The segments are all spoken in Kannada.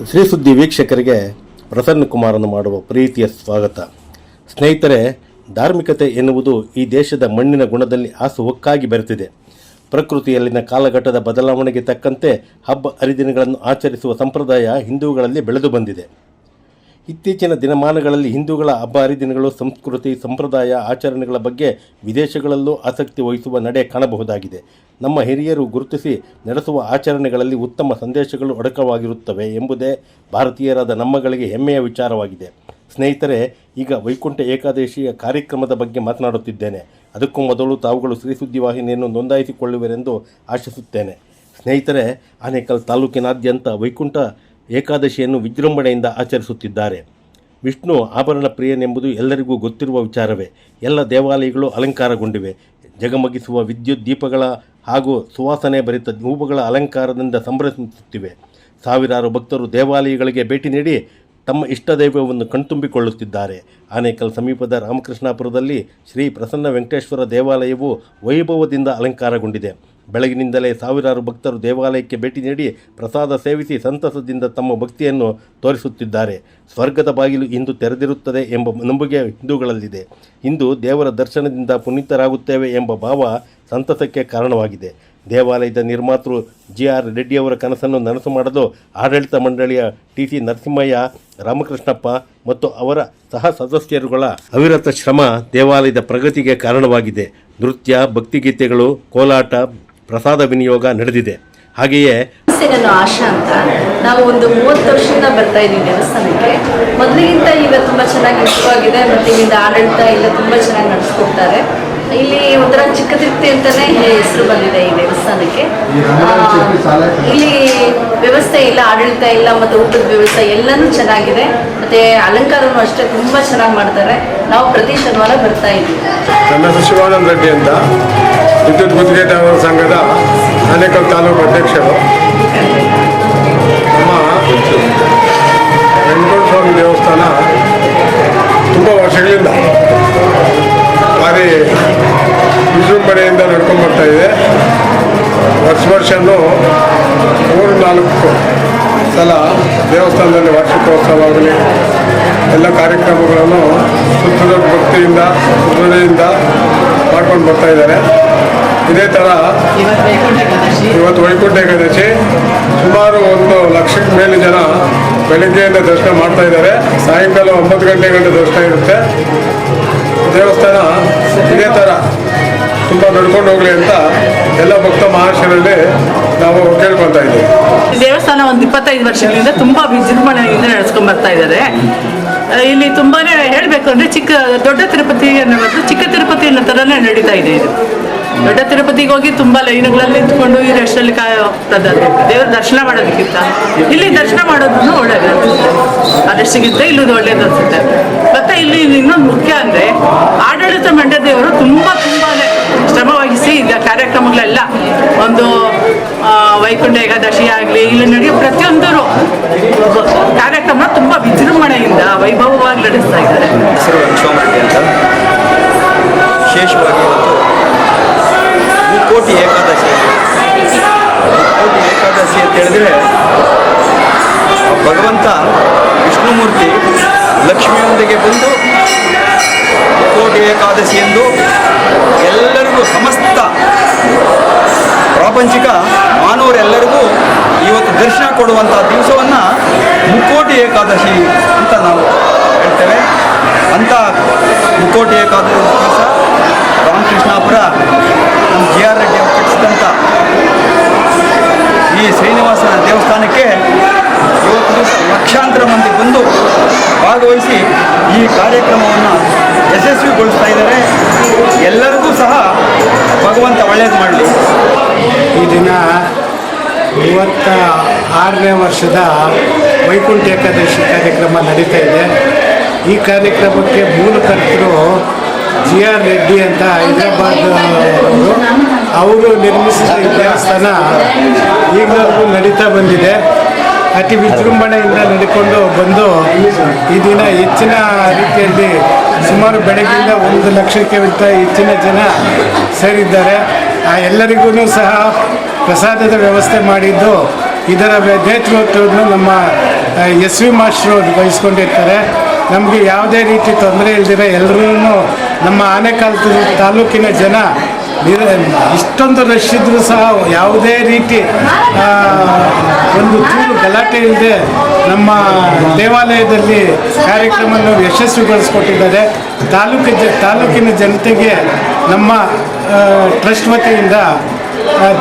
ಶ್ರೀ ಸುದ್ದಿ ವೀಕ್ಷಕರಿಗೆ ಪ್ರಸನ್ನ ಕುಮಾರನು ಮಾಡುವ ಪ್ರೀತಿಯ ಸ್ವಾಗತ. ಸ್ನೇಹಿತರೆ, ಧಾರ್ಮಿಕತೆ ಎನ್ನುವುದು ಈ ದೇಶದ ಮಣ್ಣಿನ ಗುಣದಲ್ಲಿ ಹಾಸುಹೊಕ್ಕಾಗಿ ಬೆರೆತಿದೆ. ಪ್ರಕೃತಿಯಲ್ಲಿನ ಕಾಲಘಟ್ಟದ ಬದಲಾವಣೆಗೆ ತಕ್ಕಂತೆ ಹಬ್ಬ ಹರಿದಿನಗಳನ್ನು ಆಚರಿಸುವ ಸಂಪ್ರದಾಯ ಹಿಂದೂಗಳಲ್ಲಿ ಬೆಳೆದು ಬಂದಿದೆ. ಇತ್ತೀಚಿನ ದಿನಮಾನಗಳಲ್ಲಿ ಹಿಂದೂಗಳ ಹಬ್ಬ ಹರಿದಿನಗಳು, ಸಂಸ್ಕೃತಿ, ಸಂಪ್ರದಾಯ, ಆಚರಣೆಗಳ ಬಗ್ಗೆ ವಿದೇಶಗಳಲ್ಲೂ ಆಸಕ್ತಿ ವಹಿಸುವ ನಡೆ ಕಾಣಬಹುದಾಗಿದೆ. ನಮ್ಮ ಹಿರಿಯರು ಗುರುತಿಸಿ ನಡೆಸುವ ಆಚರಣೆಗಳಲ್ಲಿ ಉತ್ತಮ ಸಂದೇಶಗಳು ಅಡಕವಾಗಿರುತ್ತವೆ ಎಂಬುದೇ ಭಾರತೀಯರಾದ ನಮ್ಮಗಳಿಗೆ ಹೆಮ್ಮೆಯ ವಿಚಾರವಾಗಿದೆ. ಸ್ನೇಹಿತರೆ, ಈಗ ವೈಕುಂಠ ಏಕಾದಶಿಯ ಕಾರ್ಯಕ್ರಮದ ಬಗ್ಗೆ ಮಾತನಾಡುತ್ತಿದ್ದೇನೆ. ಅದಕ್ಕೂ ಮೊದಲು ತಾವುಗಳು ಶ್ರೀ ಸುದ್ದಿ ವಾಹಿನಿಯನ್ನು ನೋಂದಾಯಿಸಿಕೊಳ್ಳುವಿರೆಂದು ಆಶಿಸುತ್ತೇನೆ. ಸ್ನೇಹಿತರೆ, ಆನೇಕಲ್ ತಾಲೂಕಿನಾದ್ಯಂತ ವೈಕುಂಠ ಏಕಾದಶಿಯನ್ನು ವಿಜೃಂಭಣೆಯಿಂದ ಆಚರಿಸುತ್ತಿದ್ದಾರೆ. ವಿಷ್ಣು ಆಭರಣ ಪ್ರಿಯನೆಂಬುದು ಎಲ್ಲರಿಗೂ ಗೊತ್ತಿರುವ ವಿಚಾರವೇ. ಎಲ್ಲ ದೇವಾಲಯಗಳು ಅಲಂಕಾರಗೊಂಡಿವೆ. ಜಗಮಗಿಸುವ ವಿದ್ಯುತ್ ದೀಪಗಳ ಹಾಗೂ ಸುವಾಸನೆ ಭರಿತ ಹೂವುಗಳ ಅಲಂಕಾರದಿಂದ ಸಂಭ್ರಮಿಸುತ್ತಿವೆ. ಸಾವಿರಾರು ಭಕ್ತರು ದೇವಾಲಯಗಳಿಗೆ ಭೇಟಿ ನೀಡಿ ತಮ್ಮ ಇಷ್ಟ ದೈವವನ್ನು ಕಣ್ತುಂಬಿಕೊಳ್ಳುತ್ತಿದ್ದಾರೆ. ಆನೇಕಲ್ ಸಮೀಪದ ರಾಮಕೃಷ್ಣಾಪುರದಲ್ಲಿ ಶ್ರೀ ಪ್ರಸನ್ನ ವೆಂಕಟೇಶ್ವರ ದೇವಾಲಯವು ವೈಭವದಿಂದ ಅಲಂಕಾರಗೊಂಡಿದೆ. ಬೆಳಗಿನಿಂದಲೇ ಸಾವಿರಾರು ಭಕ್ತರು ದೇವಾಲಯಕ್ಕೆ ಭೇಟಿ ನೀಡಿ ಪ್ರಸಾದ ಸೇವಿಸಿ ಸಂತಸದಿಂದ ತಮ್ಮ ಭಕ್ತಿಯನ್ನು ತೋರಿಸುತ್ತಿದ್ದಾರೆ. ಸ್ವರ್ಗದ ಬಾಗಿಲು ಇಂದು ತೆರೆದಿರುತ್ತದೆ ಎಂಬ ನಂಬಿಕೆ ಹಿಂದೂಗಳಲ್ಲಿದೆ. ಇಂದು ದೇವರ ದರ್ಶನದಿಂದ ಪುನೀತರಾಗುತ್ತೇವೆ ಎಂಬ ಭಾವ ಸಂತಸಕ್ಕೆ ಕಾರಣವಾಗಿದೆ. ದೇವಾಲಯದ ನಿರ್ಮಾತೃ ಜಿ.ಆರ್. ರೆಡ್ಡಿಯವರ ಕನಸನ್ನು ನನಸು ಮಾಡಲು ಆಡಳಿತ ಮಂಡಳಿಯ ಟಿ.ಸಿ. ನರಸಿಂಹಯ್ಯ, ರಾಮಕೃಷ್ಣಪ್ಪ ಮತ್ತು ಅವರ ಸಹ ಸದಸ್ಯರುಗಳ ಅವಿರತ ಶ್ರಮ ದೇವಾಲಯದ ಪ್ರಗತಿಗೆ ಕಾರಣವಾಗಿದೆ. ನೃತ್ಯ, ಭಕ್ತಿಗೀತೆಗಳು, ಕೋಲಾಟ, ಪ್ರಸಾದ ವಿನಿಯೋಗ ನಡೆದಿದೆ. ಹಾಗೆಯೇ ನಾನು ಆಶಾ ಅಂತ, ನಾವು ಒಂದು 30 ವರ್ಷದಿಂದ ಬರ್ತಾ ಇದ್ದೀವಿ ದೇವಸ್ಥಾನಕ್ಕೆ. ಮೊದಲಿಗಿಂತ ಈಗ ತುಂಬ ಚೆನ್ನಾಗಿ ಇಷ್ಟವಾಗಿದೆ ಮತ್ತು ಇಲ್ಲಿಂದ ಆಡಳಿತ ಎಲ್ಲ ತುಂಬ ಚೆನ್ನಾಗಿ ನಡೆಸ್ಕೊಡ್ತಾರೆ. ಇಲ್ಲಿ ಒಂಥರ ಚಿಕ್ಕ ತಿರುಪ್ತಿ ಅಂತಲೇ ಹೆಸರು ಬಂದಿದೆ ಈ ದೇವಸ್ಥಾನಕ್ಕೆ. ಇಲ್ಲಿ ವ್ಯವಸ್ಥೆ ಇಲ್ಲ, ಆಡಳಿತ ಇಲ್ಲ ಮತ್ತು ಊಟದ ವ್ಯವಸ್ಥೆ ಎಲ್ಲನೂ ಚೆನ್ನಾಗಿದೆ. ಮತ್ತು ಅಲಂಕಾರನೂ ಅಷ್ಟೇ ತುಂಬ ಚೆನ್ನಾಗಿ ಮಾಡ್ತಾರೆ. ನಾವು ಪ್ರತಿ ಶನಿವಾರ ಬರ್ತಾ ಇದ್ದೀವಿ. ನನ್ನ ಹೆಸರು ಶಿವಾನಂದ ರೆಡ್ಡಿ ಅಂತ, ವಿದ್ಯುತ್ ಗುತ್ತಿಗೆದಾರರ ಸಂಘದ ಆನೇಕಲ್ ತಾಲೂಕು ಅಧ್ಯಕ್ಷರು. ನಮ್ಮ ವೆಂಕಟೇಶ್ವರ ಸ್ವಾಮಿ ದೇವಸ್ಥಾನ ತುಂಬ ವರ್ಷಗಳಿಂದ ಭಾರಿ ವಿಜೃಂಭಣೆಯಿಂದ ನಡ್ಕೊಂಡು ಬರ್ತಾ ಇದೆ. ವರ್ಷನೂ 3-4 ಸಲ ದೇವಸ್ಥಾನದಲ್ಲಿ ವಾರ್ಷಿಕೋತ್ಸವ ಆಗಲಿ ಎಲ್ಲ ಕಾರ್ಯಕ್ರಮಗಳನ್ನು ಸುತ್ತದ ಭಕ್ತಿಯಿಂದ ಸುದೃಢದಿಂದ ಮಾಡ್ಕೊಂಡು ಬರ್ತಾ ಇದ್ದಾರೆ. ಇದೇ ಥರ ಇವತ್ತು ವೈಕುಂಠ ಏಕಾದಶಿ ಸುಮಾರು 1 ಲಕ್ಷಕ್ಕೆ ಮೇಲೆ ಜನ ಬೆಳಗ್ಗೆಯಿಂದ ದರ್ಶನ ಮಾಡ್ತಾ ಇದ್ದಾರೆ. ಸಾಯಂಕಾಲ 9 ಗಂಟೆ ದರ್ಶನ ಇರುತ್ತೆ. ದೇವಸ್ಥಾನ ಇದೇ ಥರ ತುಂಬ ನಡ್ಕೊಂಡು ಹೋಗಲಿ ಅಂತ ಎಲ್ಲ ಭಕ್ತ ಮಹಾಶಯರಲ್ಲಿ ನಾವು ಕೇಳ್ಕೊತಾ ಇದ್ದೀವಿ. ದೇವಸ್ಥಾನ ಒಂದು 25 ವರ್ಷಗಳಿಂದ ತುಂಬ ವಿಜೃಂಭಣೆಯಿಂದ ನಡೆಸ್ಕೊಂಡು ಬರ್ತಾ ಇದ್ದಾರೆ. ಇಲ್ಲಿ ತುಂಬಾ ಹೇಳಬೇಕು ಅಂದರೆ ದೊಡ್ಡ ತಿರುಪತಿ ಅನ್ನೋದು ಚಿಕ್ಕ ತಿರುಪತಿ ಅನ್ನೋ ಥರನೇ ನಡೀತಾ ಇದೆ. ಇದು ದೊಡ್ಡ ತಿರುಪತಿಗೆ ಹೋಗಿ ತುಂಬ ಲೈನ್ಗಳಲ್ಲಿ ನಿಂತ್ಕೊಂಡು ಈ ರಷ್ಟಲ್ಲಿ ದೇವರ ದರ್ಶನ ಮಾಡೋದಕ್ಕಿಂತ ಇಲ್ಲಿ ದರ್ಶನ ಮಾಡೋದನ್ನು ಒಳ್ಳೆಯದು ಅದಷ್ಟಿಗಿಂತ ಇಲ್ಲೂ ಒಳ್ಳೆಯದು ಅನಿಸುತ್ತೆ. ಮತ್ತು ಇಲ್ಲಿ ಇನ್ನೊಂದು ಮುಖ್ಯ ಅಂದರೆ ಆಡಳಿತ ಮಂಡಳಿಯವರು ತುಂಬ ಶ್ರಮ ವಹಿಸಿ ಈಗ ಕಾರ್ಯಕ್ರಮಗಳೆಲ್ಲ ಒಂದು ವೈಕುಂಠ ಏಕಾದಶಿ ಆಗಲಿ ಇಲ್ಲಿ ನಡೆಯೋ ಪ್ರತಿಯೊಂದು ಕಾರ್ಯಕ್ರಮ ತುಂಬ ವಿಜೃಂಭಣೆಯಿಂದ ವೈಭವವಾಗಿ ನಡೆಸ್ತಾ ಇದ್ದಾರೆ. ಹೆಸರು ವೆಂಕಟೇಶ್ವರ ಅಂತ. ವಿಶೇಷವಾಗಿ ಇವತ್ತು ಮುಕ್ಕೋಟಿ ಏಕಾದಶಿ ಅಂತ ಹೇಳಿದ್ರೆ ಭಗವಂತ ವಿಷ್ಣುಮೂರ್ತಿ ಲಕ್ಷ್ಮಿಯೊಂದಿಗೆ ಬಂದು ಮುಕ್ಕೋಟಿ ಏಕಾದಶಿ ಎಂದು ಎಲ್ಲರಿಗೂ ಸಮಸ್ತ ಪ್ರಾಪಂಚಿಕ ಮಾನವರೆಲ್ಲರಿಗೂ ಇವತ್ತು ದರ್ಶನ ಕೊಡುವಂಥ ದಿವಸವನ್ನು ಮುಕ್ಕೋಟಿ ಏಕಾದಶಿ ಅಂತ ನಾವು ಹೇಳ್ತೇವೆ. ಅಂಥ ಮುಕ್ಕೋಟಿ ಏಕಾದಶಿ ದಿವಸ ರಾಮಕೃಷ್ಣಾಪುರ ನಮ್ಮ ಜಿ.ಆರ್. ರೆಡ್ಡಿ ಅವರು ಕಟ್ಟಿಸಿದಂಥ ಈ ಶ್ರೀನಿವಾಸನ ದೇವಸ್ಥಾನಕ್ಕೆ ಇವತ್ತು ದಿವಸ ಲಕ್ಷಾಂತರ ಮಂದಿ ಬಂದು ಭಾಗವಹಿಸಿ ಈ ಕಾರ್ಯಕ್ರಮವನ್ನು ಯಶಸ್ವಿಗೊಳಿಸ್ತಾ ಇದ್ದಾರೆ. ಎಲ್ಲರಿಗೂ ಸಹ ಭಗವಂತ ಒಳ್ಳೆಯದು ಮಾಡಲಿ. ಈ ದಿನ 36ನೇ ವರ್ಷದ ವೈಕುಂಠ ಏಕಾದಶಿ ಕಾರ್ಯಕ್ರಮ ನಡೀತಾ ಇದೆ. ಈ ಕಾರ್ಯಕ್ರಮಕ್ಕೆ ಮೂಲಕರ್ತರು ಜಿ.ಆರ್. ರೆಡ್ಡಿ ಅಂತ ಹೈದರಾಬಾದ್ ಅವರು ನಿರ್ಮಿಸಿದ ಈ ದೇವಸ್ಥಾನ ಈಗಲೂ ನಡೀತಾ ಬಂದಿದೆ. ಅತಿ ವಿಜೃಂಭಣೆಯಿಂದ ನಡ್ಕೊಂಡು ಬಂದು ಈ ದಿನ ಹೆಚ್ಚಿನ ರೀತಿಯಲ್ಲಿ ಸುಮಾರು ಬೆಳಗ್ಗೆಯಿಂದ 1 ಲಕ್ಷಕ್ಕಿಂತ ಹೆಚ್ಚಿನ ಜನ ಸೇರಿದ್ದಾರೆ. ಆ ಎಲ್ಲರಿಗೂ ಸಹ ಪ್ರಸಾದದ ವ್ಯವಸ್ಥೆ ಮಾಡಿದ್ದು ಇದರ ನೇತೃತ್ವವನ್ನು ನಮ್ಮ ಎಸ್ ವಿ ಮಾಸ್ಟ್ರು ವಹಿಸ್ಕೊಂಡಿರ್ತಾರೆ. ನಮಗೆ ಯಾವುದೇ ರೀತಿ ತೊಂದರೆ ಇಲ್ದಿರ ಎಲ್ಲರೂ ನಮ್ಮ ಆನೇಕಲ್ ತಾಲೂಕಿನ ಜನ ಇಷ್ಟೊಂದು ರಶ್ ಇದ್ದರೂ ಸಹ ಯಾವುದೇ ರೀತಿ ಒಂದು ಚೂರು ಗಲಾಟೆ ಇಲ್ಲದೆ ನಮ್ಮ ದೇವಾಲಯದಲ್ಲಿ ಕಾರ್ಯಕ್ರಮವನ್ನು ಯಶಸ್ವಿಗೊಳಿಸ್ಕೊಟ್ಟಿದ್ದಾರೆ. ತಾಲೂಕಿನ ಜನತೆಗೆ ನಮ್ಮ ಟ್ರಸ್ಟ್ ವತಿಯಿಂದ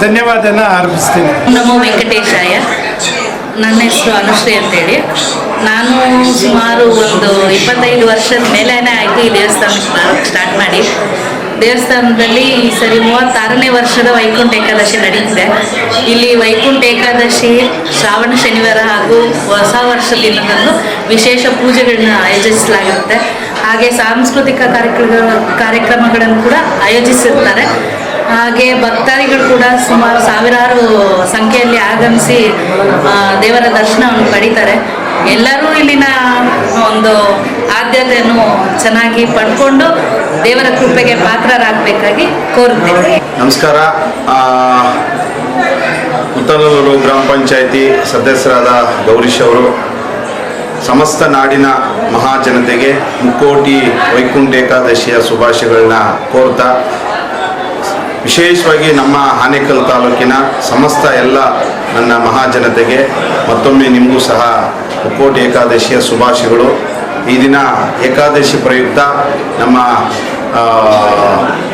ಧನ್ಯವಾದನ ಅರ್ಪಿಸ್ತೀನಿ. ನಮೋ ವೆಂಕಟೇಶಾಯ. ನನ್ನ ಹೆಸರು ಅನುಶ್ರೀ ಅಂತೇಳಿ. ನಾನು ಸುಮಾರು ಒಂದು 25 ವರ್ಷದ ಮೇಲೇನೆ ಆಯಿತು ಈ ದೇವಸ್ಥಾನಕ್ಕೆ ಸ್ಟಾರ್ಟ್ ಮಾಡಿ. ದೇವಸ್ಥಾನದಲ್ಲಿ ಈ ಸರಿ 36ನೇ ವರ್ಷದ ವೈಕುಂಠ ಏಕಾದಶಿ ನಡೀತಿದೆ. ಇಲ್ಲಿ ವೈಕುಂಠ ಏಕಾದಶಿ ಶ್ರಾವಣ ಶನಿವಾರ ಹಾಗೂ ಹೊಸ ವರ್ಷ ದಿನದಂದು ವಿಶೇಷ ಪೂಜೆಗಳನ್ನ ಆಯೋಜಿಸಲಾಗುತ್ತೆ. ಹಾಗೆ ಸಾಂಸ್ಕೃತಿಕ ಕಾರ್ಯಕ್ರಮಗಳನ್ನು ಕೂಡ ಆಯೋಜಿಸಿರ್ತಾರೆ. ಹಾಗೆ ಭಕ್ತಾದಿಗಳು ಕೂಡ ಸುಮಾರು ಸಾವಿರಾರು ಸಂಖ್ಯೆಯಲ್ಲಿ ಆಗಮಿಸಿ ದೇವರ ದರ್ಶನವನ್ನು ಪಡೀತಾರೆ. ಎಲ್ಲರೂ ಇಲ್ಲಿನ ಒಂದು ಆದ್ಯತೆಯನ್ನು ಚೆನ್ನಾಗಿ ಪಡ್ಕೊಂಡು ದೇವರ ಕೃಪೆಗೆ ಪಾತ್ರರಾಗಬೇಕಾಗಿ ಕೋರುತ್ತೇವೆ. ನಮಸ್ಕಾರ. ಮುತ್ತನೂರು ಗ್ರಾಮ ಪಂಚಾಯಿತಿ ಸದಸ್ಯರಾದ ಗೌರೀಶ್ ಅವರು ಸಮಸ್ತ ನಾಡಿನ ಮಹಾಜನತೆಗೆ ಮುಕ್ಕೋಟಿ ವೈಕುಂಠ ಏಕಾದಶಿಯ ಶುಭಾಶಯಗಳನ್ನ ಕೋರ್ತಾ, ವಿಶೇಷವಾಗಿ ನಮ್ಮ ಆನೇಕಲ್ ತಾಲೂಕಿನ ಸಮಸ್ತ ಎಲ್ಲ ನನ್ನ ಮಹಾಜನತೆಗೆ ಮತ್ತೊಮ್ಮೆ ನಿಮಗೂ ಸಹ ಮುಕ್ಕೋಟಿ ಏಕಾದಶಿಯ ಶುಭಾಶಯಗಳು. ಈ ದಿನ ಏಕಾದಶಿ ಪ್ರಯುಕ್ತ ನಮ್ಮ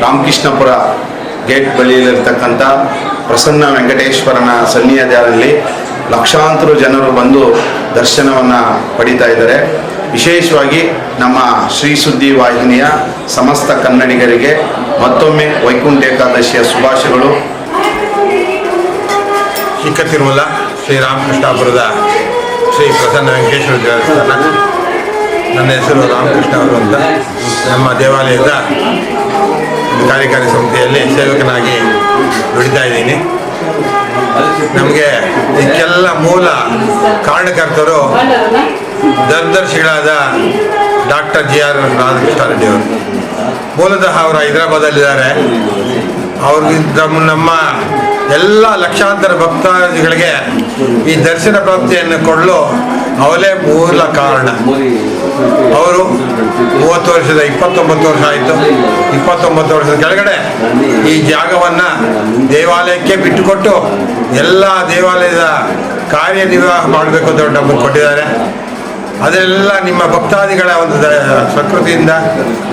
ರಾಮಕೃಷ್ಣಪುರ ಗೇಟ್ ಬಳಿಯಲ್ಲಿರ್ತಕ್ಕಂಥ ಪ್ರಸನ್ನ ವೆಂಕಟೇಶ್ವರನ ಸನ್ನಿಧಾನದಲ್ಲಿ ಲಕ್ಷಾಂತರ ಜನರು ಬಂದು ದರ್ಶನವನ್ನು ಪಡೀತಾ ಇದ್ದಾರೆ. ವಿಶೇಷವಾಗಿ ನಮ್ಮ ಶ್ರೀ ಸುದ್ದಿ ವಾಹಿನಿಯ ಸಮಸ್ತ ಕನ್ನಡಿಗರಿಗೆ ಮತ್ತೊಮ್ಮೆ ವೈಕುಂಠ ಏಕಾದಶಿಯ ಶುಭಾಶಯಗಳು. ಚಿಕ್ಕ ತಿರುಮಲ ಶ್ರೀ ರಾಮಕೃಷ್ಣಾಪುರದ ಶ್ರೀ ಪ್ರಸನ್ನ ವೆಂಕಟೇಶ್ವರ ದೇವಸ್ಥಾನ. ನನ್ನ ಹೆಸರು ರಾಮಕೃಷ್ಣ ಅವರು ಅಂತ. ನಮ್ಮ ದೇವಾಲಯದ ಕಾರ್ಯಕಾರಿ ಸಮಿತಿಯಲ್ಲಿ ಸೇವಕನಾಗಿ ದುಡಿತಾ ಇದ್ದೀನಿ. ನಮಗೆ ಇದಕ್ಕೆಲ್ಲ ಮೂಲ ಕಾರಣಕರ್ತರು ದರ್ಶಿಗಳಾದ ಡಾಕ್ಟರ್ GR ರಾಧಾಕೃಷ್ಣ ರೆಡ್ಡಿ ಅವರು. ಮೂಲತಃ ಅವರು ಹೈದರಾಬಾದಲ್ಲಿದ್ದಾರೆ. ಅವ್ರಿಗೆ ನಮ್ಮ ಎಲ್ಲ ಲಕ್ಷಾಂತರ ಭಕ್ತಾದಿಗಳಿಗೆ ಈ ದರ್ಶನ ಪ್ರಾಪ್ತಿಯನ್ನು ಕೊಡಲು ಅವರೇ ಮೂಲ ಕಾರಣ. ಅವರು 30 ವರ್ಷದ 29 ವರ್ಷ ಆಯಿತು. 29 ವರ್ಷದ ಕೆಳಗಡೆ ಈ ಜಾಗವನ್ನು ದೇವಾಲಯಕ್ಕೆ ಬಿಟ್ಟುಕೊಟ್ಟು ಎಲ್ಲ ದೇವಾಲಯದ ಕಾರ್ಯನಿರ್ವಾಹ ಮಾಡಬೇಕು ಅಂತ ನಮಗೆ ಕೊಟ್ಟಿದ್ದಾರೆ. ಅದೆಲ್ಲ ನಿಮ್ಮ ಭಕ್ತಾದಿಗಳ ಒಂದು ಪ್ರಕೃತಿಯಿಂದ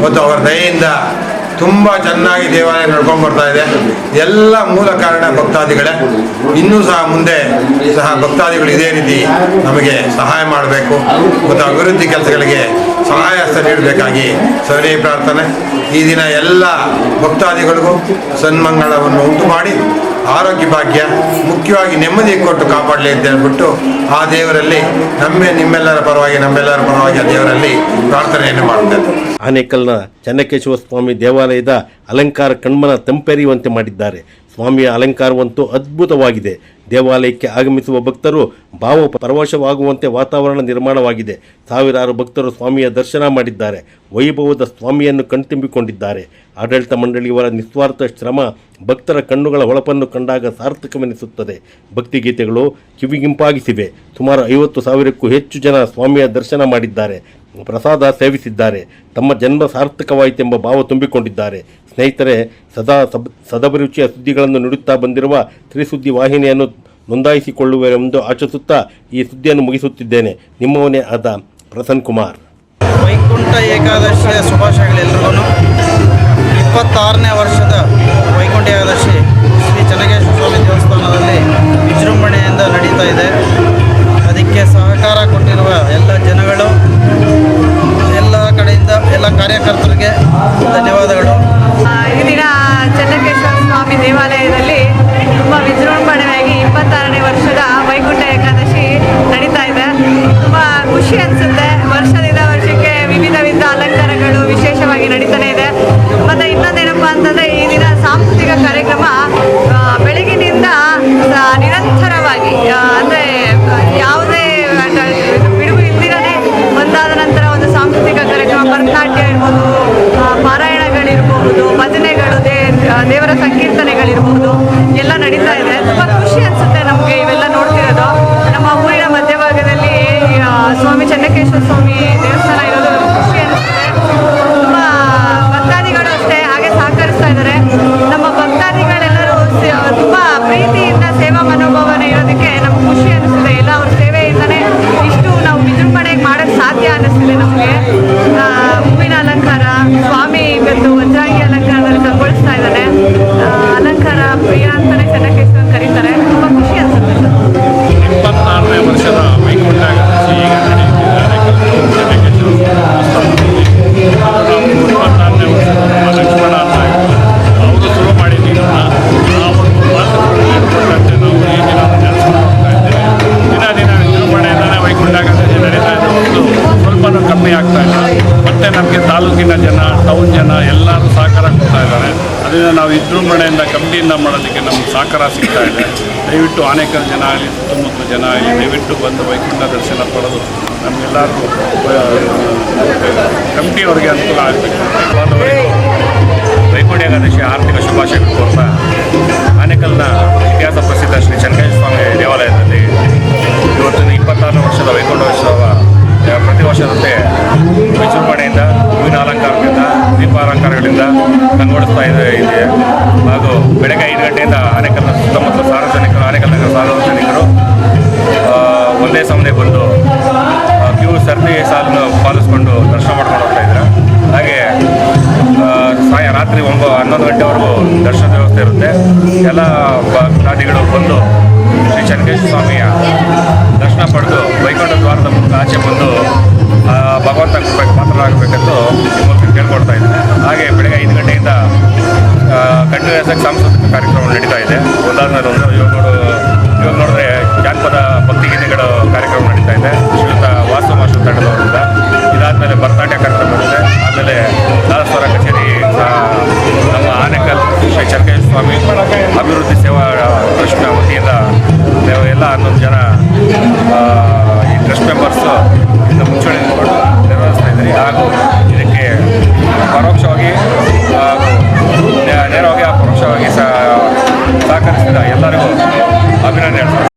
ಮತ್ತು ಅವರ ದಯೆಯಿಂದ ತುಂಬ ಚೆನ್ನಾಗಿ ದೇವಾಲಯ ನಡ್ಕೊಂಡು ಬರ್ತಾ ಇದೆ. ಎಲ್ಲ ಮೂಲ ಕಾರಣ ಭಕ್ತಾದಿಗಳೇ. ಇನ್ನೂ ಸಹ ಮುಂದೆ ಸಹ ಭಕ್ತಾದಿಗಳು ಇದೇ ರೀತಿ ನಮಗೆ ಸಹಾಯ ಮಾಡಬೇಕು ಮತ್ತು ಅಭಿವೃದ್ಧಿ ಕೆಲಸಗಳಿಗೆ ಸಹಾಯ ಹಸ್ತ ನೀಡಬೇಕಾಗಿ ಸವಿನಯ ಪ್ರಾರ್ಥನೆ. ಈ ದಿನ ಎಲ್ಲ ಭಕ್ತಾದಿಗಳಿಗೂ ಸನ್ಮಂಗಳವನ್ನು ಉಂಟು ಮಾಡಿ ಆರೋಗ್ಯ ಭಾಗ್ಯ, ಮುಖ್ಯವಾಗಿ ನೆಮ್ಮದಿ ಕೊಟ್ಟು ಕಾಪಾಡಲಿ ಅಂತ ಹೇಳ್ಬಿಟ್ಟು ಆ ದೇವರಲ್ಲಿ ನಿಮ್ಮೆಲ್ಲರ ಪರವಾಗಿ ನಮ್ಮೆಲ್ಲರ ಪರವಾಗಿ ಆ ದೇವರಲ್ಲಿ ಪ್ರಾರ್ಥನೆಯನ್ನು ಮಾಡುತ್ತೇವೆ. ಆನೇಕಲ್ನ ಚೆನ್ನಕೇಶವ ಸ್ವಾಮಿ ದೇವಾಲಯದ ಅಲಂಕಾರ ಕಣ್ಮನ ತಂಪೆರೆಯುವಂತೆ ಮಾಡಿದ್ದಾರೆ. ಸ್ವಾಮಿಯ ಅಲಂಕಾರವಂತೂ ಅದ್ಭುತವಾಗಿದೆ. ದೇವಾಲಯಕ್ಕೆ ಆಗಮಿಸುವ ಭಕ್ತರು ಭಾವ ಪರವಶವಾಗುವಂತೆ ವಾತಾವರಣ ನಿರ್ಮಾಣವಾಗಿದೆ. ಸಾವಿರಾರು ಭಕ್ತರು ಸ್ವಾಮಿಯ ದರ್ಶನ ಮಾಡಿದ್ದಾರೆ. ವೈಭವದ ಸ್ವಾಮಿಯನ್ನು ಕಣ್ತುಂಬಿಕೊಂಡಿದ್ದಾರೆ. ಆಡಳಿತ ಮಂಡಳಿಯವರ ನಿಸ್ವಾರ್ಥ ಶ್ರಮ ಭಕ್ತರ ಕಣ್ಣುಗಳ ಹೊಳಪನ್ನು ಕಂಡಾಗ ಸಾರ್ಥಕವೆನಿಸುತ್ತದೆ. ಭಕ್ತಿಗೀತೆಗಳು ಕಿವಿಗಿಂಪಾಗಿಸಿವೆ. ಸುಮಾರು 50,000ಕ್ಕೂ ಹೆಚ್ಚು ಜನ ಸ್ವಾಮಿಯ ದರ್ಶನ ಮಾಡಿದ್ದಾರೆ. ಪ್ರಸಾದ ಸೇವಿಸಿದ್ದಾರೆ. ತಮ್ಮ ಜನ್ಮ ಸಾರ್ಥಕವಾಯಿತೆಂಬ ಭಾವ ತುಂಬಿಕೊಂಡಿದ್ದಾರೆ. ಸ್ನೇಹಿತರೆ, ಸದಭಿರುಚಿಯ ಸುದ್ದಿಗಳನ್ನು ನೀಡುತ್ತಾ ಬಂದಿರುವ ತ್ರಿಸುದ್ದಿ ವಾಹಿನಿಯನ್ನು ನೋಂದಾಯಿಸಿಕೊಳ್ಳುವೆಂದು ಆಶಿಸುತ್ತಾ ಈ ಸುದ್ದಿಯನ್ನು ಮುಗಿಸುತ್ತಿದ್ದೇನೆ. ನಿಮ್ಮವನೇ ಆದ ಪ್ರಸನ್ನ ಕುಮಾರ್. ವೈಕುಂಠ ಏಕಾದಶಿಯ ಶುಭಾಶಯಗಳೆಲ್ಲರಿಗೂ. 26ನೇ ವರ್ಷದ ವೈಕುಂಠ ಏಕಾದಶಿ ಶ್ರೀ ಚೆನ್ನಕೇಶವ ಸ್ವಾಮಿ ದೇವಸ್ಥಾನದಲ್ಲಿ ವಿಜೃಂಭಣೆಯಿಂದ ನಡೀತಾ ಇದೆ. ಅದಕ್ಕೆ ಸಹಕಾರ ಕೊಟ್ಟಿರುವ ಎಲ್ಲ ಜನಗಳು, ಎಲ್ಲ ಕಡೆಯಿಂದ ಎಲ್ಲ ಕಾರ್ಯಕರ್ತರಿಗೆ ಧನ್ಯವಾದಗಳು. ಈ ದಿನ ಚೆನ್ನಕೇಶವ ಸ್ವಾಮಿ ದೇವಾಲಯದಲ್ಲಿ ತುಂಬ ವಿಜೃಂಭಣೆಯಾಗಿ 26ನೇ ವರ್ಷದ ವೈಕುಂಠ ಏಕಾದಶಿ ನಡೀತಾ ಇದೆ. ತುಂಬ ಖುಷಿ ಅನಿಸುತ್ತೆ. ವರ್ಷದಿಂದ ವರ್ಷಕ್ಕೆ ವಿವಿಧ ಅಲಂಕಾರಗಳು ವಿಶೇಷವಾಗಿ ನಡೀತಾನೆ ಇದೆ. ಮತ್ತು ಇನ್ನೊಂದೇನಪ್ಪ ಅಂತಂದರೆ ಈ ದಿನ ಸಾಂಸ್ಕೃತಿಕ ಕಾರ್ಯಕ್ರಮ ಬೆಳಗಿನಿಂದ ನಿರಂತರವಾಗಿ, ಅಂದರೆ ಯಾವುದೇ ಬಿಡುವು ಇಲ್ದಿರದೆ ಒಂದಾದ ನಂತರ ಒಂದು ಸಾಂಸ್ಕೃತಿಕ ಕಾರ್ಯಕ್ರಮ, ಭರತನಾಟ್ಯ ಇರ್ಬೋದು, ಪಾರಾಯಣಗಳಿರ್ಬಹುದು, ಭಜನೆಗಳು, ದೇವರ ಸಂಕೀರ್ತನೆಗಳಿರ್ಬಹುದು ಎಲ್ಲ ನಡೀತಾ ಇದೆ. ತುಂಬ ಖುಷಿ ಅನಿಸುತ್ತೆ ನಮಗೆ ಇವೆಲ್ಲ ನೋಡ್ತಿರೋದು. ನಮ್ಮ ಊರಿನ ಮಧ್ಯಭಾಗದಲ್ಲಿ ಮತ್ತು ನಮಗೆ ತಾಲೂಕಿನ ಜನ, ಟೌನ್ ಜನ ಎಲ್ಲರೂ ಸಹಕಾರ ಕೊಡ್ತಾ ಇದ್ದಾರೆ. ಅದರಿಂದ ನಾವು ವಿಜೃಂಭಣೆಯಿಂದ ಕಮಿಟಿಯಿಂದ ಮಾಡೋದಕ್ಕೆ ನಮ್ಗೆ ಸಹಕಾರ ಸಿಗ್ತಾ ಇದೆ. ದಯವಿಟ್ಟು ಆನೇಕಲ್ ಜನ ಆಗಲಿ, ಸುತ್ತಮುತ್ತ ಜನ ಆಗಲಿ, ದಯವಿಟ್ಟು ಬಂದು ವೈಕುಂಠ ದರ್ಶನ ಪಡೆದು ನಮಗೆಲ್ಲರಿಗೂ ಕಮಿಟಿಯವರಿಗೆ ಅನುಕೂಲ ಆಗಬೇಕು. ವೈಕುಂಠ ಏಕಾದಶಿ ಆರ್ಥಿಕ ಶುಭಾಶಯಗಳು ಕೋರ್ತಾ ಆನೇಕಲ್ನ ಇತಿಹಾಸ ಪ್ರಸಿದ್ಧ ಶ್ರೀ ಚೆನ್ನಕೇಶ್ವರ ಸ್ವಾಮಿ ದೇವಾಲಯದಲ್ಲಿ ಇವತ್ತಿನ 26ನೇ ವರ್ಷದ ವೈಕುಂಠೋತ್ಸವ ಪ್ರತಿ ವರ್ಷದಂತೆ ವಿಜೃಂಭಣೆಯಿಂದ, ಹೂವಿನ ಅಲಂಕಾರದಿಂದ, ದೀಪಾಲಂಕಾರಗಳಿಂದ ಕಂಗೊಳಿಸ್ತಾ ಇದೆ. ಹಾಗೂ ಬೆಳಗ್ಗೆ 5 ಗಂಟೆಯಿಂದ ಆನೇಕಲ್ನ ಸುತ್ತಮುತ್ತ ಸಾರ್ವಜನಿಕರು, ಆನೇಕಲ್ ನಗರ ಸಾರ್ವಜನಿಕರು ಒಂದೇ ಸಮನೆ ಬಂದು ಕ್ಯೂ ಸರದಿ ಸಾಲನ್ನು ಪಾಲಿಸ್ಕೊಂಡು ದರ್ಶನ ಮಾಡ್ಕೊಂಡು ಹೋಗ್ತಾ ಇದ್ದಾರೆ. ಹಾಗೆ ರಾತ್ರಿ 11 ಗಂಟೆವರೆಗೂ ದರ್ಶನ ವ್ಯವಸ್ಥೆ ಇರುತ್ತೆ. ಎಲ್ಲ ಭಕ್ತಾದಿಗಳು ಬಂದು ಶ್ರೀ ಚೆನ್ನಕೇಶ್ವರ ಸ್ವಾಮಿಯ ದರ್ಶನ ಪಡೆದು ವೈಕುಂಠ ದ್ವಾರದ ಮೂಲಕ ಆಚೆ ಬಂದು ಭಗವಂತ ಕೃಪೆಗೆ ಪಾತ್ರರಾಗಬೇಕೆಂದು ಈ ಮೂಲಕ ಕೇಳ್ಕೊಡ್ತಾ ಇದ್ದಾರೆ. ಹಾಗೆ ಬೆಳಗ್ಗೆ 5 ಗಂಟೆಯಿಂದ ಕಂಟಿನ್ಯೂಸ್ ಆಗಿ ಸಾಂಸ್ಕೃತಿಕ ಕಾರ್ಯಕ್ರಮ ನಡೀತಾ ಇದೆ. ಒಂದಾದ್ಮೇಲೆ ಒಂದು ಇವಾಗ ನೋಡಿದ್ರೆ ಜಾನಪದ ಭಕ್ತಿಗೀತೆಗಳ ಕಾರ್ಯಕ್ರಮ ನಡೀತಾ ಇದೆ ಶ್ರೀಯುತ ವಾಸು ಮಾಸ್ಟರ್ ತಂಡದವರಿಂದ. ಇದಾದಮೇಲೆ ಭರತನಾಟ್ಯ ಕಾರ್ಯಕ್ರಮ ಇರುತ್ತೆ. ಆಮೇಲೆ ನಾದಸ್ವರ ಕಚೇರಿ ನಮ್ಮ ಆನೇಕಲ್ ಶ್ರೀ ಚೆನ್ನಕೇಶ್ವರ ಸ್ವಾಮಿ ಅಭಿವೃದ್ಧಿ ಸೇವಾ ಟ್ರಸ್ಟ್ ವತಿಯಿಂದ ಎಲ್ಲ 11 ಜನ ಈ ಟ್ರಸ್ಟ್ ಮೆಂಬರ್ಸು ಇಂದ ಮುಂಚೂಣಿ ನಿಂತ್ಕೊಂಡು ನಿರ್ವಹಿಸ್ತಾ ಇದ್ದೀರಿ. ಹಾಗೂ ಇದಕ್ಕೆ ಪರೋಕ್ಷವಾಗಿ ನೇರವಾಗಿ ಪರೋಕ್ಷವಾಗಿ ಸಹಕರಿಸಿದ ಎಲ್ಲರಿಗೂ ಅಭಿನಂದನೆ.